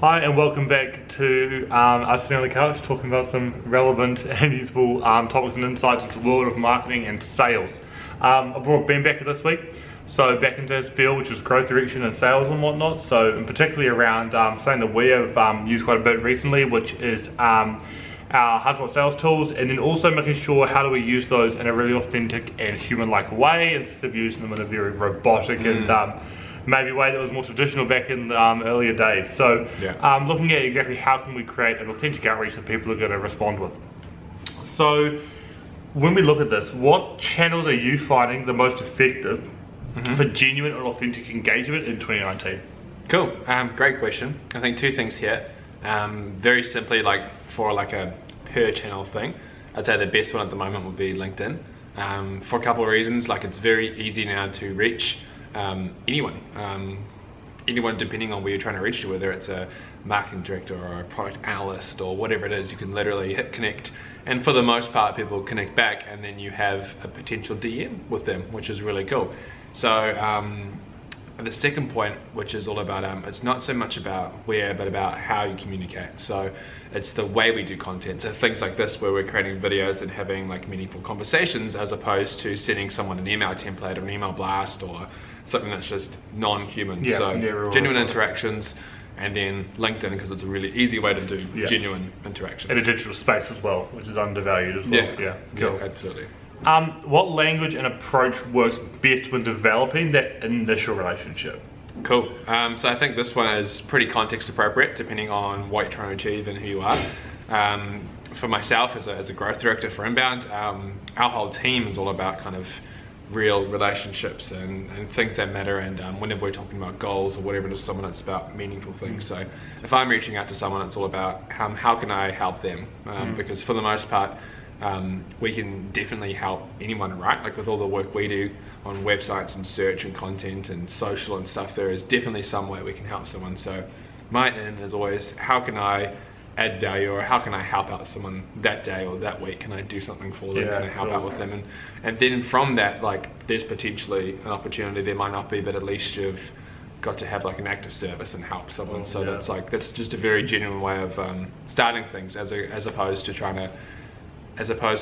Hi and welcome back to us sitting on the couch talking about some relevant and useful topics and insights into the world of marketing and sales. I brought Ben back this week, so back into his field, which is growth direction and sales and whatnot. So and particularly around something that we have used quite a bit recently, which is our HubSpot sales tools, and then also making sure how do we use those in a really authentic and human-like way instead of using them in a very robotic and maybe way that was more traditional back in the earlier days. So looking at exactly how can we create an authentic outreach that people are going to respond with. So when we look at this, what channels are you finding the most effective for genuine and authentic engagement in 2019? Cool, great question. I think two things here. Very simply, for a per channel thing, I'd say the best one at the moment would be LinkedIn. For a couple of reasons, it's very easy now to reach anyone depending on where you're trying to reach to, whether it's a marketing director or a product analyst or whatever it is. You can literally hit connect, and for the most part people connect back, and then you have a potential DM with them, which is really cool. So the second point, which is all about it's not so much about where but about how you communicate. So it's the way we do content, so things like this where we're creating videos and having meaningful conversations, as opposed to sending someone an email template or an email blast or something that's just non-human. Genuine interactions, and then LinkedIn, because it's a really easy way to do genuine interactions. In a digital space as well, which is undervalued as well. Cool. Absolutely. What language and approach works best when developing that initial relationship? Cool. So I think this one is pretty context appropriate depending on what you're trying to achieve and who you are. For myself as a growth director for Inbound, our whole team is all about kind of real relationships and things that matter, and whenever we're talking about goals or whatever it is, someone, it's about meaningful things. So if I'm reaching out to someone, it's all about how can I help them, because for the most part we can definitely help anyone, right? With all the work we do on websites and search and content and social and stuff, there is definitely some way we can help someone. So my in is always, how can I add value, or how can I help out someone that day or that week? Can I do something for them? Can I help out with them? And then from that, there's potentially an opportunity. There might not be, but at least you've got to have an active service and help someone. That's just a very genuine way of starting things, as opposed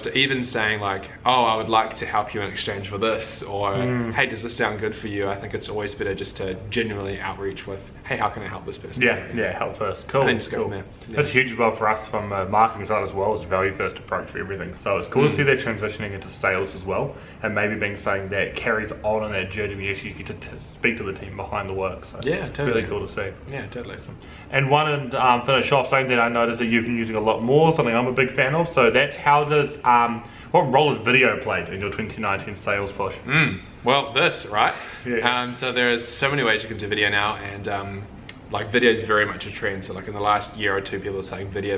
to even saying oh, I would like to help you in exchange for this, or hey, does this sound good for you? I think it's always better just to genuinely outreach with, hey, how can I help this person? Help first. Cool. And then just go from there. That's huge as well for us from a marketing side as well, as a value first approach for everything. So it's cool to see that transitioning into sales as well, and maybe being something that carries on in that journey where you actually get to speak to the team behind the work. So totally. Really cool to see. Yeah, totally. And finish off, something that I noticed that you've been using a lot more, something I'm a big fan of. So that's how does what role has video played in your 2019 sales push? Well, this, right? So there's so many ways you can do video now, and video is very much a trend. So in the last year or two, people are saying video.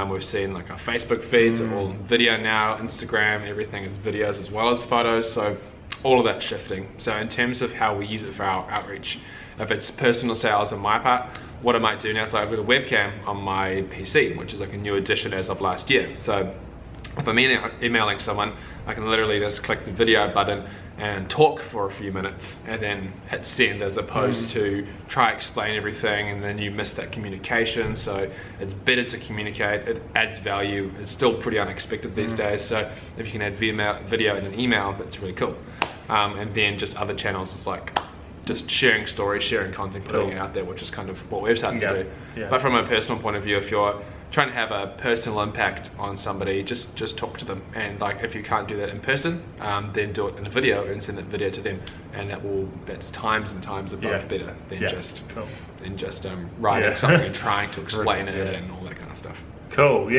We've seen our Facebook feeds are all video now, Instagram, everything is videos as well as photos. So all of that's shifting. So in terms of how we use it for our outreach, if it's personal sales on my part, what I might do now is I've got a webcam on my PC, which is a new addition as of last year. So if I'm emailing someone, I can literally just click the video button and talk for a few minutes and then hit send, as opposed to try explain everything and then you miss that communication. So it's better to communicate, it adds value. It's still pretty unexpected these days, so if you can add video in an email, that's really cool. And then just other channels is just sharing stories, sharing content, putting it out there, which is kind of what we've started to do. But from a personal point of view, if you're trying to have a personal impact on somebody, just talk to them. And if you can't do that in person, then do it in a video and send that video to them, and that's times and times above better than just writing something and trying to explain it and all that kind of stuff. Cool.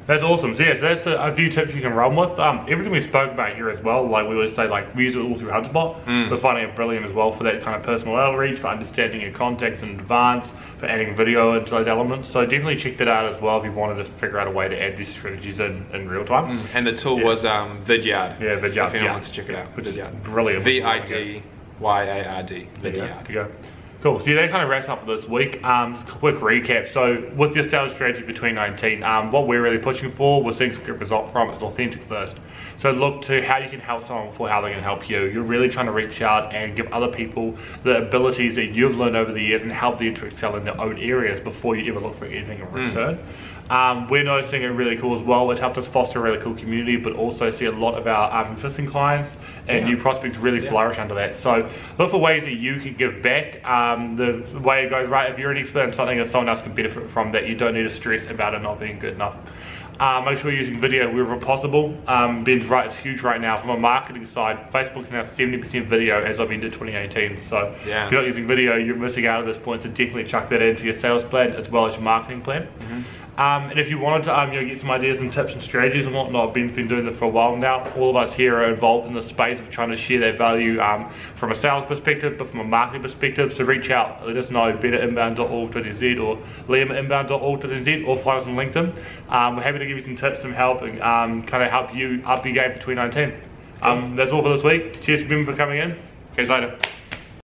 That's awesome. So that's a few tips you can run with. Everything we spoke about here as well, we always say, we use it all through HubSpot. We're finding it brilliant as well for that kind of personal outreach, for understanding your context in advance, for adding video into those elements. So definitely check that out as well if you wanted to figure out a way to add these strategies in real time. And the tool was Vidyard. Vidyard. If anyone wants to check it out. Which is brilliant. Vidyard. There you go. Cool, so yeah, that kind of wraps up for this week. Just a quick recap. So with your sales strategy for 2019, what we're really pushing for, we're seeing some good result from, is authentic first. So look to how you can help someone before how they can help you. You're really trying to reach out and give other people the abilities that you've learned over the years and help them to excel in their own areas before you ever look for anything in return. We're noticing it really cool as well. It's helped us foster a really cool community, but also see a lot of our existing clients and new prospects really flourish under that. So look for ways that you can give back. The way it goes, right, if you're an expert in something that someone else can benefit from, that you don't need to stress about it not being good enough. Make sure you're using video wherever possible. Ben's right, it's huge right now. From a marketing side, Facebook's now 70% video as of end of 2018. So if you're not using video, you're missing out at this point. So definitely chuck that into your sales plan as well as your marketing plan. And if you wanted to get some ideas and tips and strategies and whatnot, Ben's been doing this for a while now. All of us here are involved in the space of trying to share that value from a sales perspective, but from a marketing perspective. So reach out, let us know, ben@inbound.org.nz or liam@inbound.org.nz, or find us on LinkedIn. We're happy to give you some tips, some help, and kind of help you up your game for 2019. That's all for this week. Cheers, Ben, for coming in. Catch you later.